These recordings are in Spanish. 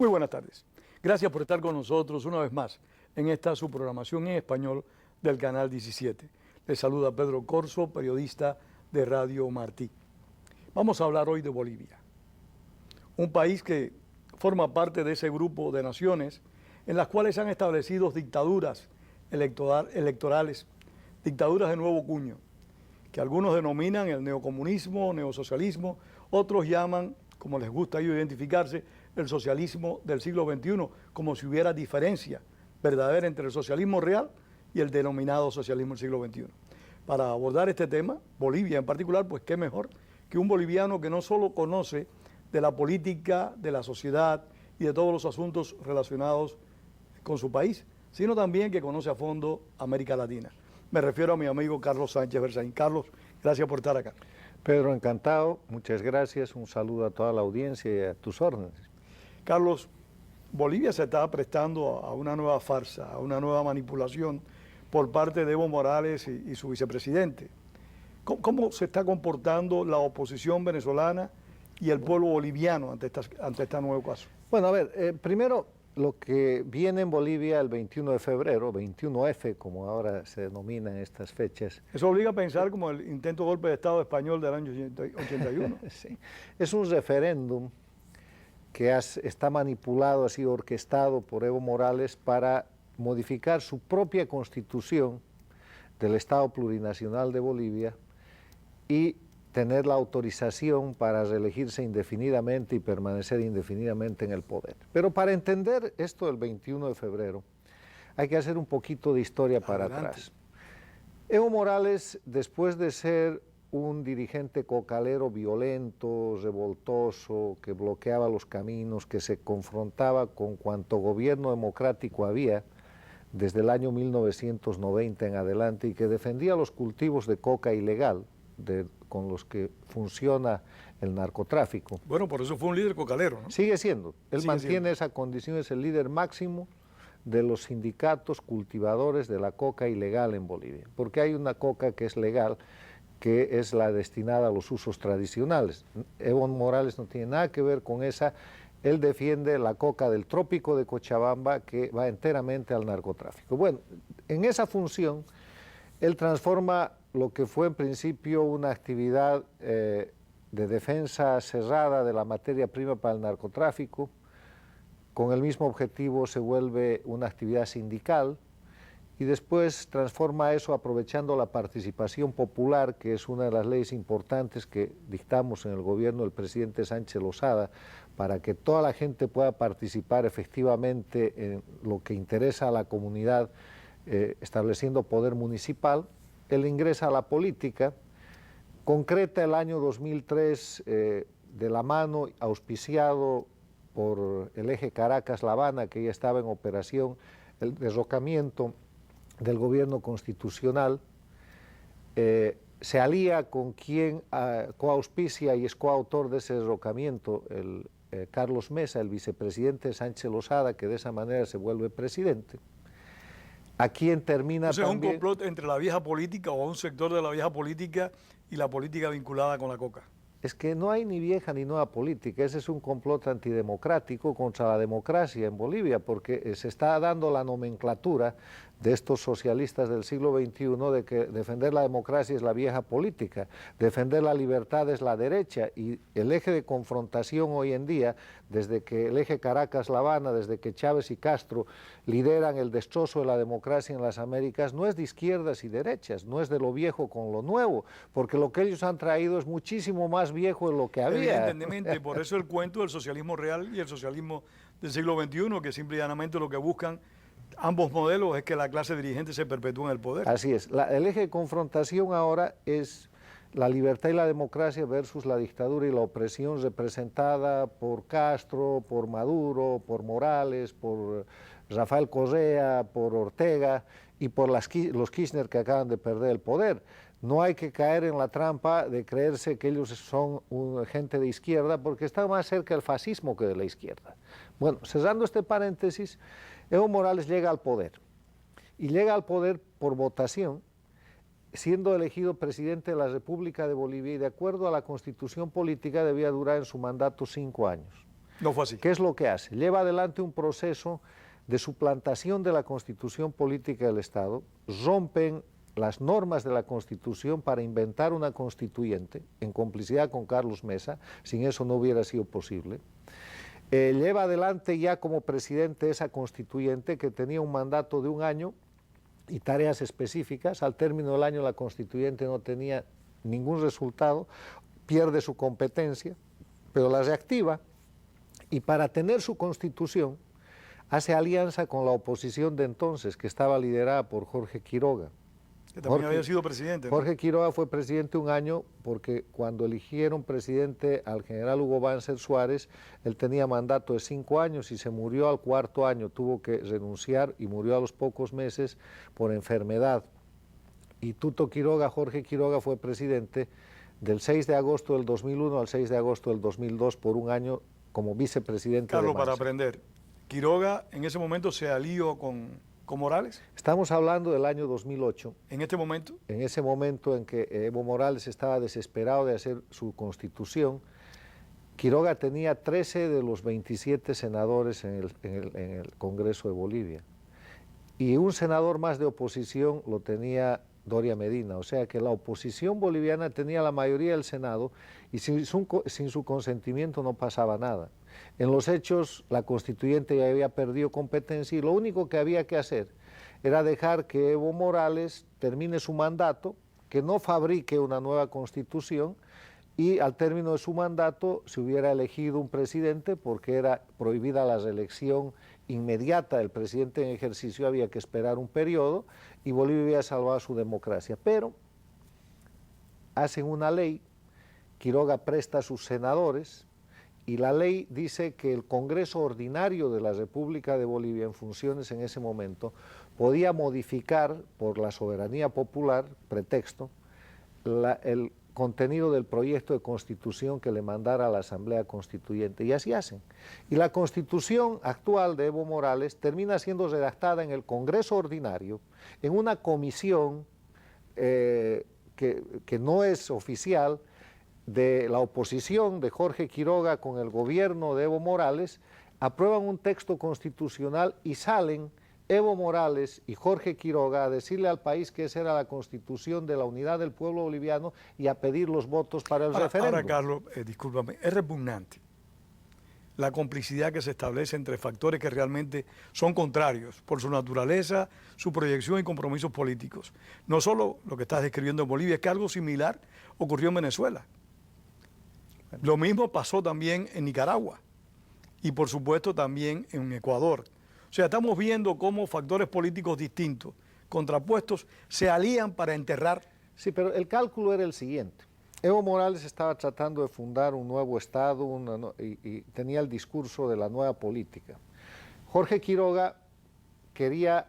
Muy buenas tardes. Gracias por estar con nosotros una vez más en esta su programación en español del Canal 17. Les saluda Pedro Corso, periodista de Radio Martí. Vamos a hablar hoy de Bolivia, un país que forma parte de ese grupo de naciones en las cuales se han establecido dictaduras electorales, dictaduras de nuevo cuño, que algunos denominan el neocomunismo, neosocialismo, otros llaman, como les gusta a ellos identificarse, el socialismo del siglo XXI, como si hubiera diferencia verdadera entre el socialismo real y el denominado socialismo del siglo XXI. Para abordar este tema, Bolivia en particular, pues qué mejor que un boliviano que no solo conoce de la política, de la sociedad y de todos los asuntos relacionados con su país, sino también que conoce a fondo América Latina. Me refiero a mi amigo Carlos Sánchez Berzaín. Carlos, gracias por estar acá. Pedro, encantado, muchas gracias, un saludo a toda la audiencia y a tus órdenes. Carlos, Bolivia se está prestando a una nueva farsa, a una nueva manipulación por parte de Evo Morales y su vicepresidente. ¿Cómo se está comportando la oposición venezolana y el pueblo boliviano ante este nuevo caso? Bueno, a ver, primero lo que viene en Bolivia el 21 de febrero, 21F, como ahora se denominan estas fechas. Eso obliga a pensar como el intento de golpe de Estado español del año 81. Sí, es un referéndum que está manipulado, ha sido orquestado por Evo Morales para modificar su propia constitución del Estado Plurinacional de Bolivia y tener la autorización para reelegirse indefinidamente y permanecer indefinidamente en el poder. Pero para entender esto del 21 de febrero, hay que hacer un poquito de historia para atrás. Evo Morales, después de ser un dirigente cocalero violento, revoltoso, que bloqueaba los caminos, que se confrontaba con cuanto gobierno democrático había desde el año 1990 en adelante y que defendía los cultivos de coca ilegal con los que funciona el narcotráfico. Bueno, por eso fue un líder cocalero, ¿no? Sigue siendo. Él mantiene esa condición, es el líder máximo de los sindicatos cultivadores de la coca ilegal en Bolivia, porque hay una coca que es legal, que es la destinada a los usos tradicionales. Evo Morales no tiene nada que ver con esa. Él defiende la coca del trópico de Cochabamba que va enteramente al narcotráfico. Bueno, en esa función, él transforma lo que fue en principio una actividad de defensa cerrada de la materia prima para el narcotráfico, con el mismo objetivo se vuelve una actividad sindical, y después transforma eso aprovechando la participación popular, que es una de las leyes importantes que dictamos en el gobierno del presidente Sánchez Lozada, para que toda la gente pueda participar efectivamente en lo que interesa a la comunidad, estableciendo poder municipal. Él ingresa a la política, concreta el año 2003 de la mano, auspiciado por el eje Caracas-La Habana, que ya estaba en operación, el derrocamiento del gobierno constitucional, se alía con quien coauspicia y es coautor de ese derrocamiento, Carlos Mesa, el vicepresidente Sánchez Lozada, que de esa manera se vuelve presidente. ¿A quién termina también? O sea, también? ¿un complot entre la vieja política o un sector de la vieja política y la política vinculada con la coca? Es que no hay ni vieja ni nueva política, ese es un complot antidemocrático contra la democracia en Bolivia, porque se está dando la nomenclatura de estos socialistas del siglo XXI de que defender la democracia es la vieja política, defender la libertad es la derecha, y el eje de confrontación hoy en día, desde que el eje Caracas-La Habana, desde que Chávez y Castro lideran el destrozo de la democracia en las Américas, no es de izquierdas y derechas, no es de lo viejo con lo nuevo, porque lo que ellos han traído es muchísimo más viejo de lo que había. Evidentemente, por eso el cuento del socialismo real y el socialismo del siglo XXI, que simple y llanamente lo que buscan ambos modelos es que la clase dirigente se perpetúe en el poder. Así es. El eje de confrontación ahora es la libertad y la democracia versus la dictadura y la opresión representada por Castro, por Maduro, por Morales, por Rafael Correa, por Ortega y por los Kirchner que acaban de perder el poder. No hay que caer en la trampa de creerse que ellos son gente de izquierda, porque está más cerca del fascismo que de la izquierda. Bueno, cerrando este paréntesis, Evo Morales llega al poder, y llega al poder por votación, siendo elegido presidente de la República de Bolivia, y de acuerdo a la constitución política debía durar en su mandato 5 años. No fue así. ¿Qué es lo que hace? Lleva adelante un proceso de suplantación de la Constitución política del Estado, rompen las normas de la Constitución para inventar una constituyente, en complicidad con Carlos Mesa, sin eso no hubiera sido posible. Lleva adelante ya como presidente esa constituyente que tenía un mandato de 1 año y tareas específicas. Al término del año la constituyente no tenía ningún resultado, pierde su competencia, pero la reactiva y para tener su constitución hace alianza con la oposición de entonces, que estaba liderada por Jorge Quiroga. Que también había sido presidente, ¿no? Jorge Quiroga fue presidente 1 año porque cuando eligieron presidente al general Hugo Banzer Suárez, él tenía mandato de 5 años y se murió al 4.º año, tuvo que renunciar y murió a los pocos meses por enfermedad. Y Tuto Quiroga, Jorge Quiroga, fue presidente del 6 de agosto del 2001 al 6 de agosto del 2002 por 1 año como vicepresidente Carlos, de Banzer. para aprender, Quiroga en ese momento se alió con Morales. Estamos hablando del año 2008. En este momento. En ese momento en que Evo Morales estaba desesperado de hacer su constitución, Quiroga tenía 13 de los 27 senadores en el Congreso de Bolivia. Y un senador más de oposición lo tenía Doria Medina, o sea que la oposición boliviana tenía la mayoría del Senado y sin su consentimiento no pasaba nada. En los hechos, la constituyente ya había perdido competencia y lo único que había que hacer era dejar que Evo Morales termine su mandato, que no fabrique una nueva constitución y al término de su mandato se hubiera elegido un presidente porque era prohibida la reelección inmediata del presidente en ejercicio, había que esperar un periodo y Bolivia había salvado su democracia. Pero hacen una ley, Quiroga presta a sus senadores y la ley dice que el Congreso Ordinario de la República de Bolivia en funciones en ese momento podía modificar por la soberanía popular, pretexto, el contenido del proyecto de constitución que le mandara a la Asamblea Constituyente, y así hacen. Y la constitución actual de Evo Morales termina siendo redactada en el Congreso Ordinario, en una comisión que no es oficial, de la oposición de Jorge Quiroga con el gobierno de Evo Morales, aprueban un texto constitucional y salen Evo Morales y Jorge Quiroga a decirle al país que esa era la constitución de la unidad del pueblo boliviano y a pedir los votos para el referéndum. Ahora, Carlos, discúlpame, es repugnante la complicidad que se establece entre factores que realmente son contrarios por su naturaleza, su proyección y compromisos políticos. No solo lo que estás describiendo en Bolivia, es que algo similar ocurrió en Venezuela. Lo mismo pasó también en Nicaragua y por supuesto también en Ecuador. O sea, estamos viendo cómo factores políticos distintos, contrapuestos, se alían para enterrar. Sí, pero el cálculo era el siguiente. Evo Morales estaba tratando de fundar un nuevo Estado y tenía el discurso de la nueva política. Jorge Quiroga quería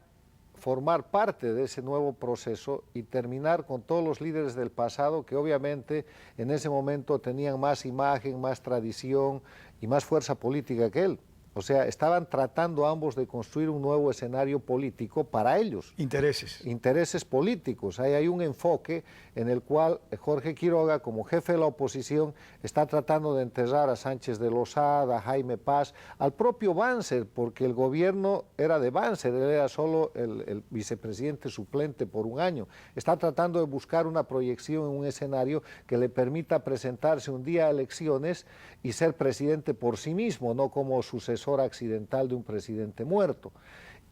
formar parte de ese nuevo proceso y terminar con todos los líderes del pasado que obviamente en ese momento tenían más imagen, más tradición y más fuerza política que él. O sea, estaban tratando ambos de construir un nuevo escenario político para ellos. Intereses. Intereses políticos. Ahí hay un enfoque en el cual Jorge Quiroga, como jefe de la oposición, está tratando de enterrar a Sánchez de Lozada, a Jaime Paz, al propio Banzer, porque el gobierno era de Banzer, él era solo el vicepresidente suplente por 1 año. Está tratando de buscar una proyección en un escenario que le permita presentarse un día a elecciones y ser presidente por sí mismo, no como sucesor accidental de un presidente muerto.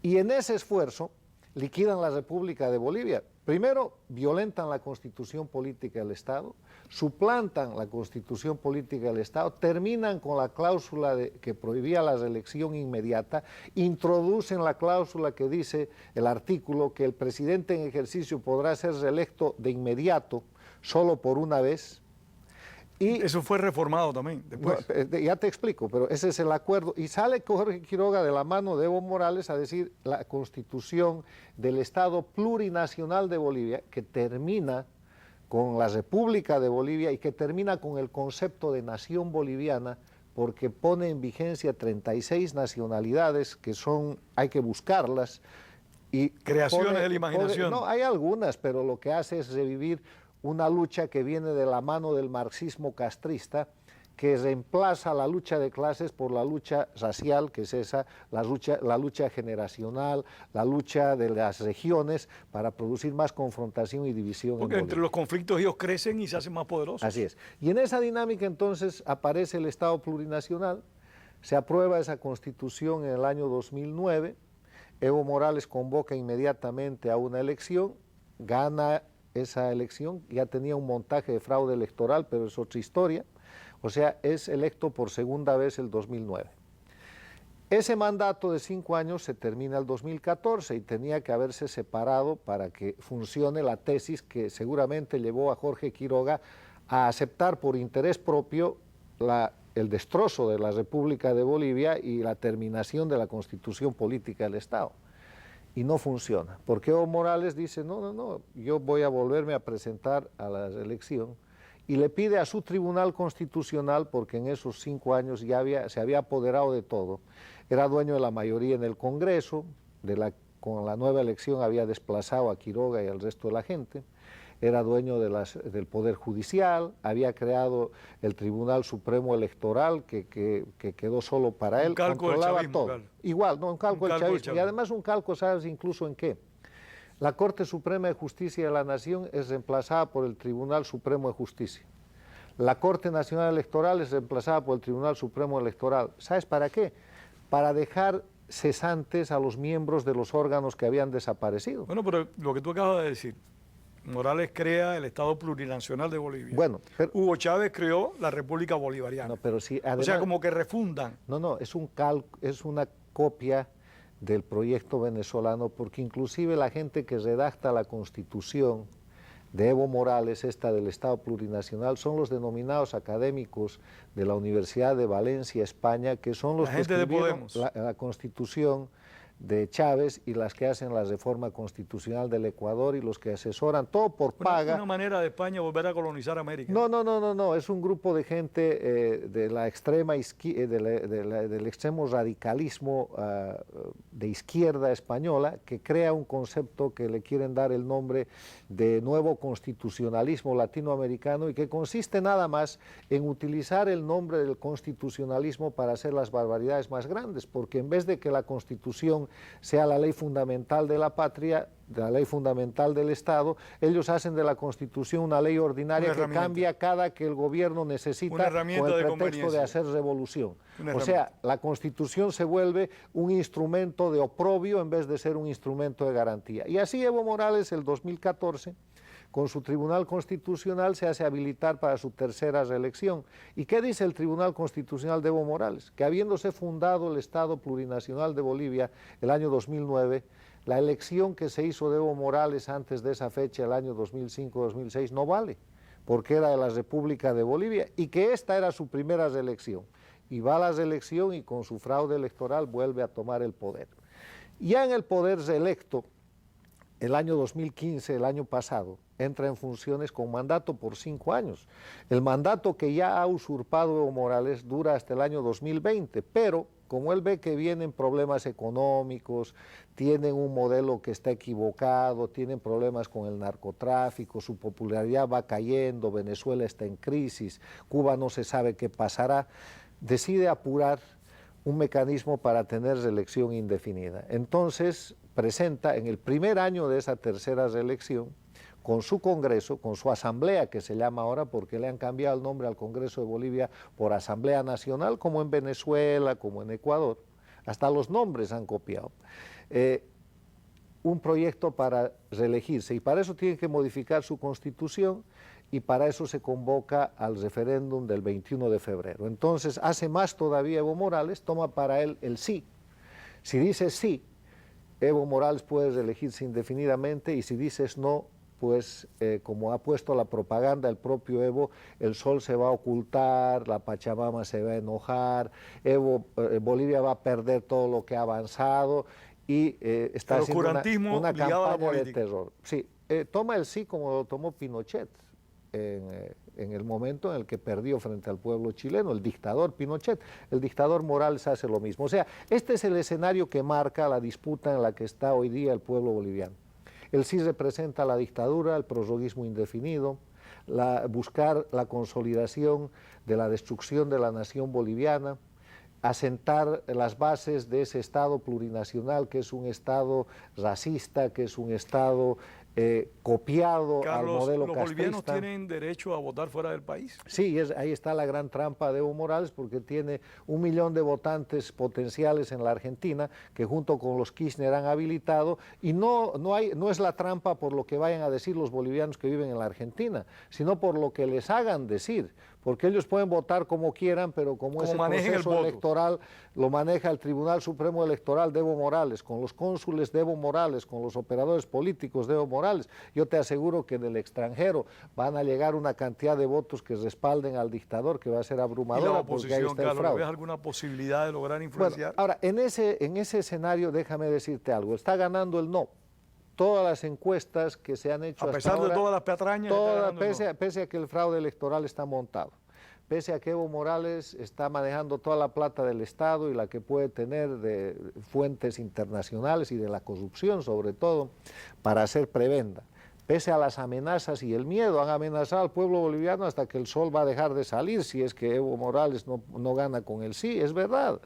Y en ese esfuerzo liquidan la República de Bolivia. Primero, violentan la Constitución Política del Estado, suplantan la Constitución Política del Estado, terminan con la cláusula que prohibía la reelección inmediata, introducen la cláusula que dice, el artículo, que el presidente en ejercicio podrá ser reelecto de inmediato solo por 1 vez. Y eso fue reformado también después. No, ya te explico, pero ese es el acuerdo. Y sale Jorge Quiroga de la mano de Evo Morales a decir la constitución del Estado plurinacional de Bolivia, que termina con la República de Bolivia y que termina con el concepto de nación boliviana, porque pone en vigencia 36 nacionalidades que hay que buscarlas. Y creaciones de la imaginación. No, hay algunas, pero lo que hace es revivir una lucha que viene de la mano del marxismo castrista, que reemplaza la lucha de clases por la lucha racial, que es esa, la lucha generacional, la lucha de las regiones para producir más confrontación y división. Porque entre los conflictos ellos crecen y se hacen más poderosos. Así es. Y en esa dinámica entonces aparece el Estado plurinacional, se aprueba esa constitución en el año 2009, Evo Morales convoca inmediatamente a una elección, gana esa elección, ya tenía un montaje de fraude electoral, pero es otra historia, o sea, es electo por segunda vez el 2009. Ese mandato de 5 años se termina el 2014 y tenía que haberse separado para que funcione la tesis que seguramente llevó a Jorge Quiroga a aceptar por interés propio el destrozo de la República de Bolivia y la terminación de la constitución política del Estado. Y no funciona, porque Evo Morales dice, no, yo voy a volverme a presentar a la elección, y le pide a su Tribunal Constitucional, porque en esos 5 años ya se había apoderado de todo, era dueño de la mayoría en el Congreso, con la nueva elección había desplazado a Quiroga y al resto de la gente, era dueño del Poder Judicial, había creado el Tribunal Supremo Electoral que quedó solo para él, controlaba todo. Claro. Igual, no, un calco del chavismo. Y además un calco, ¿sabes incluso en qué? La Corte Suprema de Justicia de la Nación es reemplazada por el Tribunal Supremo de Justicia. La Corte Nacional Electoral es reemplazada por el Tribunal Supremo Electoral. ¿Sabes para qué? Para dejar cesantes a los miembros de los órganos que habían desaparecido. Bueno, pero lo que tú acabas de decir, Morales crea el Estado Plurinacional de Bolivia. Bueno, pero, Hugo Chávez creó la República Bolivariana. No, pero sí, además, o sea, como que refundan. No, es una copia del proyecto venezolano, porque inclusive la gente que redacta la Constitución de Evo Morales, esta del Estado Plurinacional, son los denominados académicos de la Universidad de Valencia, España, que son los que escribieron la Constitución de Chávez y las que hacen la reforma constitucional del Ecuador y los que asesoran, todo por paga. Una manera de España volver a colonizar América. No, es un grupo de gente de la extrema del extremo radicalismo de izquierda española que crea un concepto que le quieren dar el nombre de nuevo constitucionalismo latinoamericano y que consiste nada más en utilizar el nombre del constitucionalismo para hacer las barbaridades más grandes, porque en vez de que la Constitución sea la ley fundamental de la patria, de la ley fundamental del Estado, ellos hacen de la Constitución una ley ordinaria que cambia cada que el gobierno necesita con el pretexto de hacer revolución. O sea, la Constitución se vuelve un instrumento de oprobio en vez de ser un instrumento de garantía. Y así Evo Morales, el 2014, con su Tribunal Constitucional se hace habilitar para su tercera reelección. ¿Y qué dice el Tribunal Constitucional de Evo Morales? Que habiéndose fundado el Estado Plurinacional de Bolivia el año 2009, la elección que se hizo de Evo Morales antes de esa fecha, el año 2005-2006, no vale, porque era de la República de Bolivia y que esta era su primera reelección. Y va a la reelección y con su fraude electoral vuelve a tomar el poder. Ya en el poder reelecto, el año 2015, el año pasado, entra en funciones con mandato por 5 años. El mandato que ya ha usurpado Evo Morales dura hasta el año 2020, pero como él ve que vienen problemas económicos, tienen un modelo que está equivocado, tienen problemas con el narcotráfico, su popularidad va cayendo, Venezuela está en crisis, Cuba no se sabe qué pasará, decide apurar un mecanismo para tener reelección indefinida. Entonces presenta en el primer año de esa tercera reelección, con su Congreso, con su Asamblea, que se llama ahora porque le han cambiado el nombre al Congreso de Bolivia por Asamblea Nacional, como en Venezuela, como en Ecuador, hasta los nombres han copiado, un proyecto para reelegirse, y para eso tienen que modificar su Constitución, y para eso se convoca al referéndum del 21 de febrero. Entonces hace más todavía Evo Morales, toma para él el sí. Si dices sí, Evo Morales puede reelegirse indefinidamente, y si dices no, pues como ha puesto la propaganda el propio Evo, el sol se va a ocultar, la Pachamama se va a enojar, Bolivia va a perder todo lo que ha avanzado y está haciendo una campaña de terror. Sí, toma el sí como lo tomó Pinochet en el momento en el que perdió frente al pueblo chileno, el dictador Pinochet. El dictador Morales hace lo mismo. O sea, este es el escenario que marca la disputa en la que está hoy día el pueblo boliviano. El sí representa la dictadura, el prorroguismo indefinido, buscar la consolidación de la destrucción de la nación boliviana, asentar las bases de ese Estado plurinacional, que es un Estado racista, que es un Estado copiado Carlos, al modelo ¿los castrista. bolivianos tienen derecho a votar fuera del país? Sí, ahí está la gran trampa de Evo Morales, porque tiene 1 millón de votantes potenciales en la Argentina, que junto con los Kirchner han habilitado, y no es la trampa por lo que vayan a decir los bolivianos que viven en la Argentina, sino por lo que les hagan decir, porque ellos pueden votar como quieran, pero como ese proceso electoral lo maneja el Tribunal Supremo Electoral de Evo Morales, con los cónsules de Evo Morales, con los operadores políticos de Evo Morales, yo te aseguro que del extranjero van a llegar una cantidad de votos que respalden al dictador, que va a ser abrumadora. ¿Y la oposición, porque ahí está el fraude? ¿Ves alguna posibilidad de lograr influenciar? Bueno, ahora, en ese escenario, déjame decirte algo, está ganando el no. Todas las encuestas que se han hecho a pesar hasta ahora, de todas las patrañas, pese a que el fraude electoral está montado, pese a que Evo Morales está manejando toda la plata del Estado y la que puede tener de fuentes internacionales y de la corrupción sobre todo, para hacer prebenda, pese a las amenazas y el miedo, han amenazado al pueblo boliviano hasta que el sol va a dejar de salir si es que Evo Morales no gana con el sí, es verdad.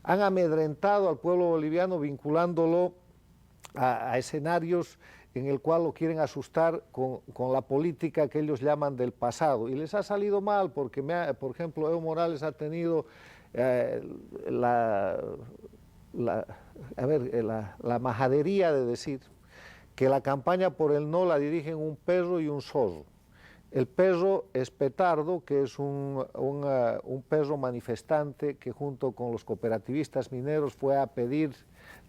Han amedrentado al pueblo boliviano vinculándolo a escenarios en el cual lo quieren asustar con la política que ellos llaman del pasado. Y les ha salido mal porque, por ejemplo, Evo Morales ha tenido la majadería de decir que la campaña por el no la dirigen un perro y un zorro. El perro es Petardo, que es un perro manifestante que junto con los cooperativistas mineros fue a pedir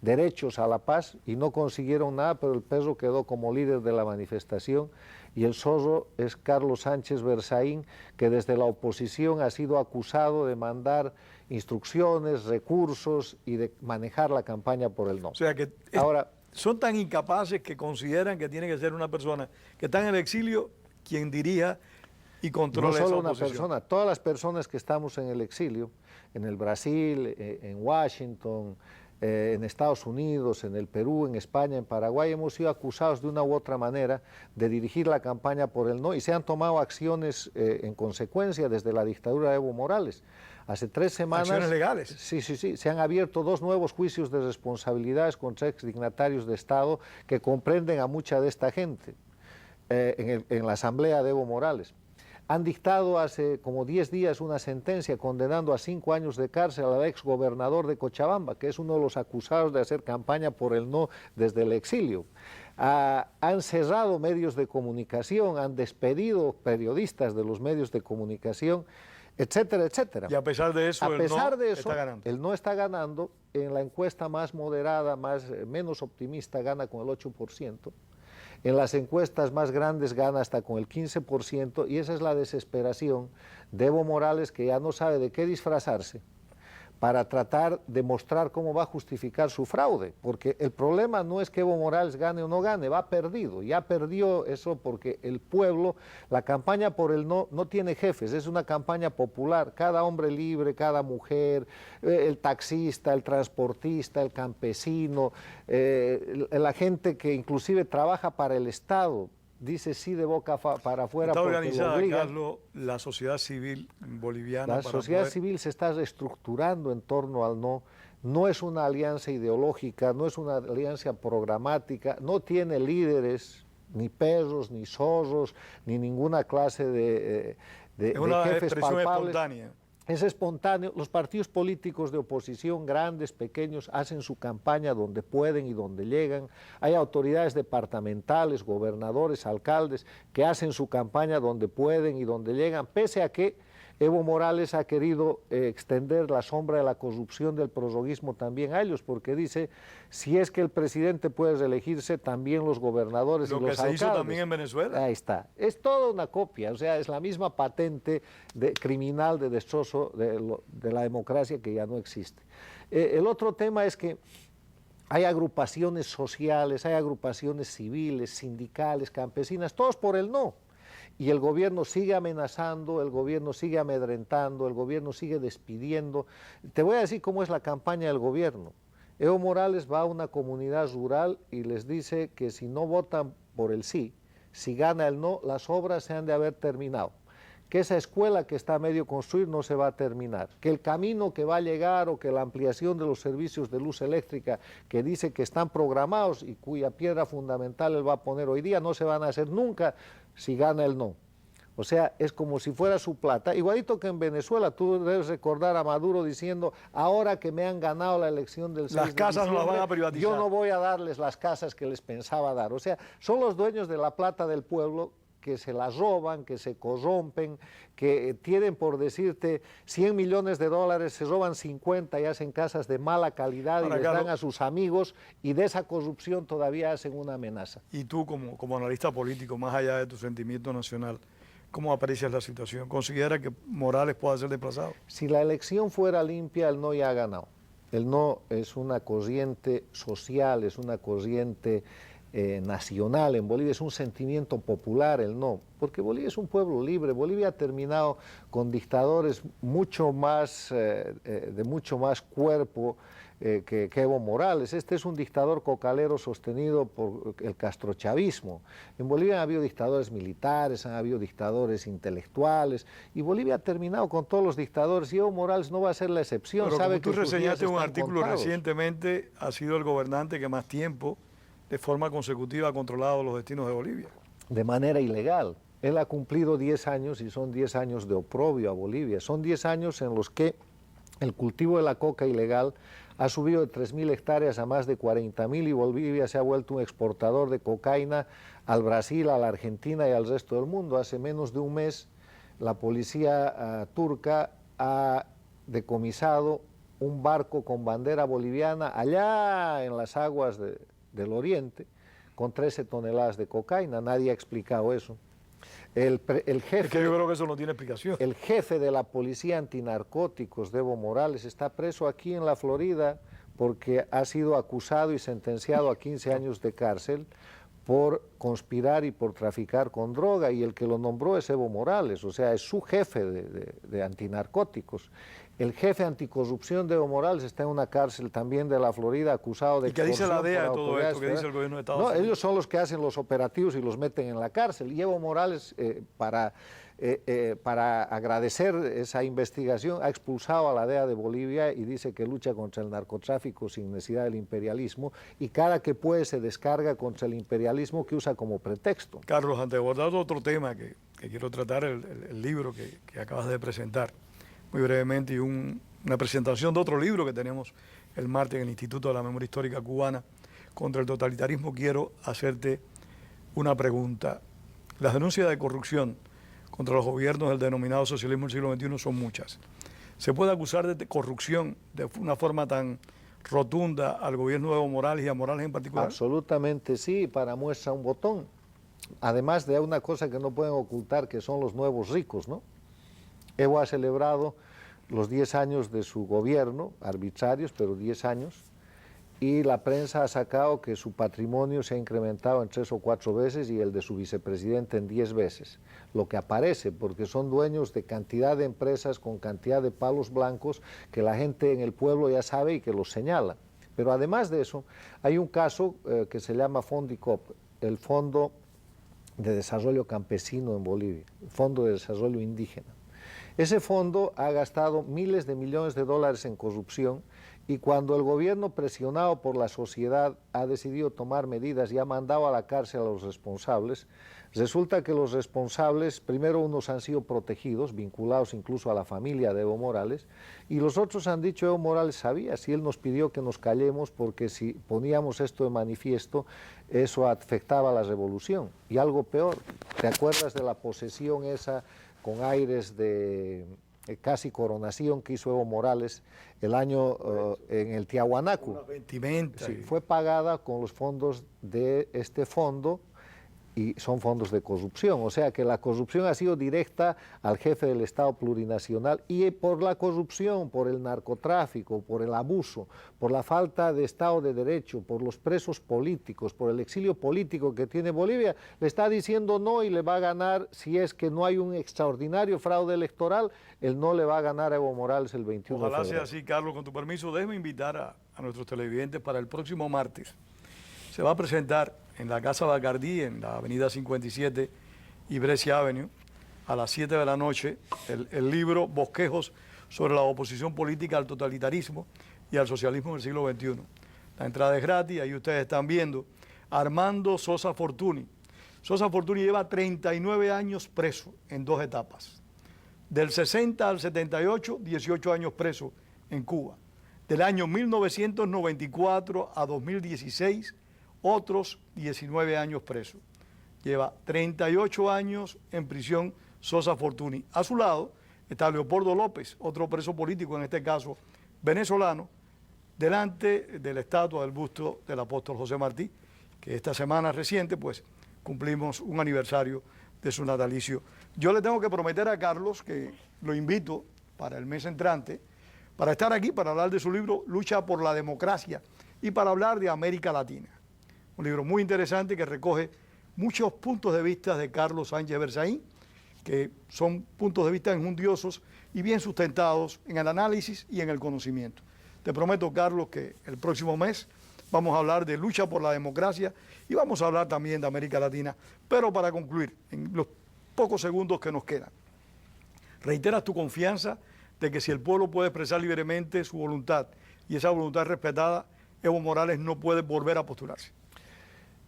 derechos a la paz y no consiguieron nada, pero el perro quedó como líder de la manifestación, y el zorro es Carlos Sánchez Berzaín, que desde la oposición ha sido acusado de mandar instrucciones, recursos y de manejar la campaña por el no. O sea que ahora son tan incapaces que consideran que tiene que ser una persona que está en el exilio quien dirija y controle esa oposición. No solo una persona, todas las personas que estamos en el exilio, en el Brasil, en Washington, en Estados Unidos, en el Perú, en España, en Paraguay, hemos sido acusados de una u otra manera de dirigir la campaña por el no, y se han tomado acciones en consecuencia desde la dictadura de Evo Morales. Hace 3 semanas... ¿Acciones legales? Sí, se han abierto 2 nuevos juicios de responsabilidades contra exdignatarios de Estado que comprenden a mucha de esta gente en la asamblea de Evo Morales. Han dictado hace como 10 días una sentencia condenando a 5 años de cárcel al exgobernador de Cochabamba, que es uno de los acusados de hacer campaña por el no desde el exilio. Han cerrado medios de comunicación, han despedido periodistas de los medios de comunicación, etcétera, etcétera. Y a pesar de eso, está ganando. El no está ganando. En la encuesta más moderada, menos optimista, gana con el 8%. En las encuestas más grandes gana hasta con el 15%, y esa es la desesperación de Evo Morales, que ya no sabe de qué disfrazarse para tratar de mostrar cómo va a justificar su fraude, porque el problema no es que Evo Morales gane o no gane, va perdido, ya perdió eso porque el pueblo, la campaña por el no tiene jefes, es una campaña popular, cada hombre libre, cada mujer, el taxista, el transportista, el campesino, la gente que inclusive trabaja para el Estado, dice sí de boca para afuera. Está organizada, Carlos, la sociedad civil boliviana. La sociedad civil se está reestructurando en torno al no. No es una alianza ideológica, no es una alianza programática, no tiene líderes, ni perros, ni zorros, ni ninguna clase de jefes palpables. Espontánea. Es espontáneo. Los partidos políticos de oposición, grandes, pequeños, hacen su campaña donde pueden y donde llegan. Hay autoridades departamentales, gobernadores, alcaldes, que hacen su campaña donde pueden y donde llegan, pese a que Evo Morales ha querido extender la sombra de la corrupción del prorroguismo también a ellos, porque dice, si es que el presidente puede reelegirse, también los gobernadores y los alcaldes. Lo que se hizo también en Venezuela. Ahí está. Es toda una copia, o sea, es la misma patente criminal de destrozo de la democracia que ya no existe. El otro tema es que hay agrupaciones sociales, hay agrupaciones civiles, sindicales, campesinas, todos por el no. Y el gobierno sigue amenazando, el gobierno sigue amedrentando, el gobierno sigue despidiendo. Te voy a decir cómo es la campaña del gobierno. Evo Morales va a una comunidad rural y les dice que si no votan por el sí, si gana el no, las obras se han de haber terminado, que esa escuela que está a medio construir no se va a terminar, que el camino que va a llegar o que la ampliación de los servicios de luz eléctrica que dice que están programados y cuya piedra fundamental él va a poner hoy día no se van a hacer nunca si gana el no. O sea, es como si fuera su plata. Igualito que en Venezuela, tú debes recordar a Maduro diciendo, ahora que me han ganado la elección del 6 de diciembre, las casas no las van a privatizar. Yo no voy a darles las casas que les pensaba dar. O sea, son los dueños de la plata del pueblo que se las roban, que se corrompen, que tienen, por decirte, 100 millones de dólares, se roban 50 y hacen casas de mala calidad y les dan a sus amigos, y de esa corrupción todavía hacen una amenaza. Y tú, como analista político, más allá de tu sentimiento nacional, ¿cómo aprecias la situación? ¿Considera que Morales pueda ser desplazado? Si la elección fuera limpia, el no ya ha ganado. El no es una corriente social, es una corriente nacional en Bolivia, es un sentimiento popular el no, porque Bolivia es un pueblo libre. Bolivia ha terminado con dictadores mucho más, de mucho más cuerpo que Evo Morales. Este es un dictador cocalero sostenido por el castrochavismo. En Bolivia ha habido dictadores militares, han habido dictadores intelectuales, y Bolivia ha terminado con todos los dictadores, y Evo Morales no va a ser la excepción. Pero sabe como tú que reseñaste un artículo contados. recientemente, ha sido el gobernante que más tiempo, de forma consecutiva, ha controlado los destinos de Bolivia. De manera ilegal. Él ha cumplido 10 años y son 10 años de oprobio a Bolivia. Son 10 años en los que el cultivo de la coca ilegal ha subido de 3.000 hectáreas a más de 40.000 y Bolivia se ha vuelto un exportador de cocaína al Brasil, a la Argentina y al resto del mundo. Hace menos de un mes la policía turca ha decomisado un barco con bandera boliviana allá en las aguas del oriente, con 13 toneladas de cocaína. Nadie ha explicado eso. El jefe, es que yo creo que eso no tiene explicación. El jefe de la policía antinarcóticos, Evo Morales, está preso aquí en la Florida porque ha sido acusado y sentenciado a 15 años de cárcel por conspirar y por traficar con droga, y el que lo nombró es Evo Morales, o sea, es su jefe de antinarcóticos. El jefe anticorrupción de Evo Morales está en una cárcel también de la Florida acusado de... ¿Y qué dice la DEA de todo esto? ¿Qué dice el gobierno de Estados Unidos? No, ellos son los que hacen los operativos y los meten en la cárcel. Y Evo Morales, para agradecer esa investigación, ha expulsado a la DEA de Bolivia y dice que lucha contra el narcotráfico sin necesidad del imperialismo, y cada que puede se descarga contra el imperialismo que usa como pretexto. Carlos, antes de abordar otro tema que quiero tratar, el libro que acabas de presentar, muy brevemente, y una presentación de otro libro que tenemos el martes en el Instituto de la Memoria Histórica Cubana contra el totalitarismo, quiero hacerte una pregunta. Las denuncias de corrupción contra los gobiernos del denominado socialismo del siglo XXI son muchas. ¿Se puede acusar de corrupción de una forma tan rotunda al gobierno de Evo Morales y a Morales en particular? Absolutamente sí, para muestra un botón. Además de una cosa que no pueden ocultar, que son los nuevos ricos, ¿no? Evo ha celebrado los 10 años de su gobierno, arbitrarios, pero 10 años, y la prensa ha sacado que su patrimonio se ha incrementado en 3 o 4 veces y el de su vicepresidente en 10 veces. Lo que aparece, porque son dueños de cantidad de empresas con cantidad de palos blancos que la gente en el pueblo ya sabe y que los señala. Pero además de eso, hay un caso que se llama Fondicop, el Fondo de Desarrollo Campesino en Bolivia, el Fondo de Desarrollo Indígena. Ese fondo ha gastado miles de millones de dólares en corrupción, y cuando el gobierno, presionado por la sociedad, ha decidido tomar medidas y ha mandado a la cárcel a los responsables, resulta que los responsables, primero unos han sido protegidos, vinculados incluso a la familia de Evo Morales, y los otros han dicho: Evo Morales sabía, si él nos pidió que nos callemos porque si poníamos esto de manifiesto, eso afectaba a la revolución. Y algo peor, ¿te acuerdas de la posesión esa con aires de casi coronación que hizo Evo Morales el año en el Tiahuanaco? Una vestimenta. Sí, fue pagada con los fondos de este fondo y son fondos de corrupción. O sea que la corrupción ha sido directa al jefe del Estado plurinacional y por la corrupción, por el narcotráfico, por el abuso, por la falta de Estado de Derecho, por los presos políticos, por el exilio político que tiene Bolivia, le está diciendo no y le va a ganar, si es que no hay un extraordinario fraude electoral, él no le va a ganar a Evo Morales el 21 de febrero. Ojalá sea así, Carlos. Con tu permiso, déjame invitar a nuestros televidentes para el próximo martes. Se va a presentar en la Casa Bacardí, en la avenida 57 y Brescia Avenue, a las 7 de la noche, el libro Bosquejos sobre la oposición política al totalitarismo y al socialismo del siglo XXI. La entrada es gratis, ahí ustedes están viendo Armando Sosa Fortuny. Sosa Fortuny lleva 39 años preso en 2 etapas. Del 60 al 78, 18 años preso en Cuba. Del año 1994 a 2016, otros 19 años preso. Lleva 38 años en prisión Sosa Fortuny. A su lado está Leopoldo López, otro preso político, en este caso venezolano, delante de la estatua del busto del apóstol José Martí, que esta semana reciente pues cumplimos un aniversario de su natalicio. Yo le tengo que prometer a Carlos que lo invito para el mes entrante, para estar aquí, para hablar de su libro Lucha por la Democracia y para hablar de América Latina. Un libro muy interesante que recoge muchos puntos de vista de Carlos Sánchez Berzaín, que son puntos de vista enjundiosos y bien sustentados en el análisis y en el conocimiento. Te prometo, Carlos, que el próximo mes vamos a hablar de lucha por la democracia y vamos a hablar también de América Latina. Pero para concluir, en los pocos segundos que nos quedan, ¿reiteras tu confianza de que si el pueblo puede expresar libremente su voluntad y esa voluntad respetada, Evo Morales no puede volver a postularse?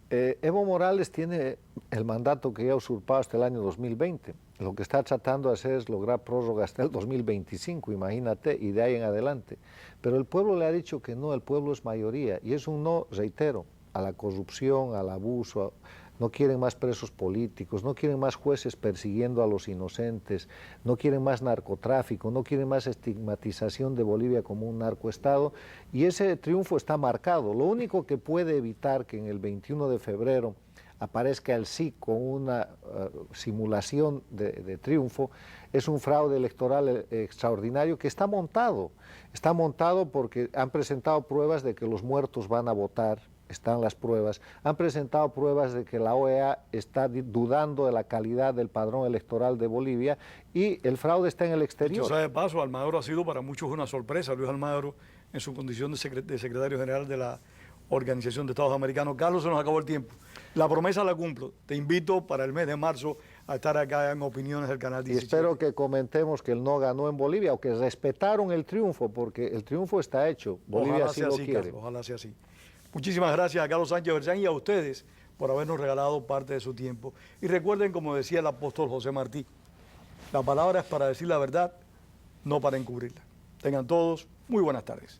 Evo Morales tiene el mandato que ya ha usurpado hasta el año 2020. Lo que está tratando de hacer es lograr prórroga hasta el 2025, imagínate, y de ahí en adelante. Pero el pueblo le ha dicho que no, el pueblo es mayoría, y es un no, reitero, a la corrupción, al abuso. No quieren más presos políticos, no quieren más jueces persiguiendo a los inocentes, no quieren más narcotráfico, no quieren más estigmatización de Bolivia como un narcoestado, y ese triunfo está marcado. Lo único que puede evitar que en el 21 de febrero aparezca el sí con una simulación de triunfo es un fraude electoral extraordinario que está montado porque han presentado pruebas de que los muertos van a votar. Están las pruebas, han presentado pruebas de que la OEA está dudando de la calidad del padrón electoral de Bolivia y el fraude está en el exterior. Dicho sea de paso, Almagro ha sido para muchos una sorpresa. Luis Almagro, en su condición de secretario general de la Organización de Estados Americanos. Carlos, se nos acabó el tiempo. La promesa la cumplo. Te invito para el mes de marzo a estar acá en Opiniones del Canal 17. Y espero que comentemos que él no ganó en Bolivia o que respetaron el triunfo, porque el triunfo está hecho. Bolivia sí lo quiere. Carlos, ojalá sea así. Muchísimas gracias a Carlos Sánchez Berzaín y a ustedes por habernos regalado parte de su tiempo. Y recuerden, como decía el apóstol José Martí, la palabra es para decir la verdad, no para encubrirla. Tengan todos muy buenas tardes.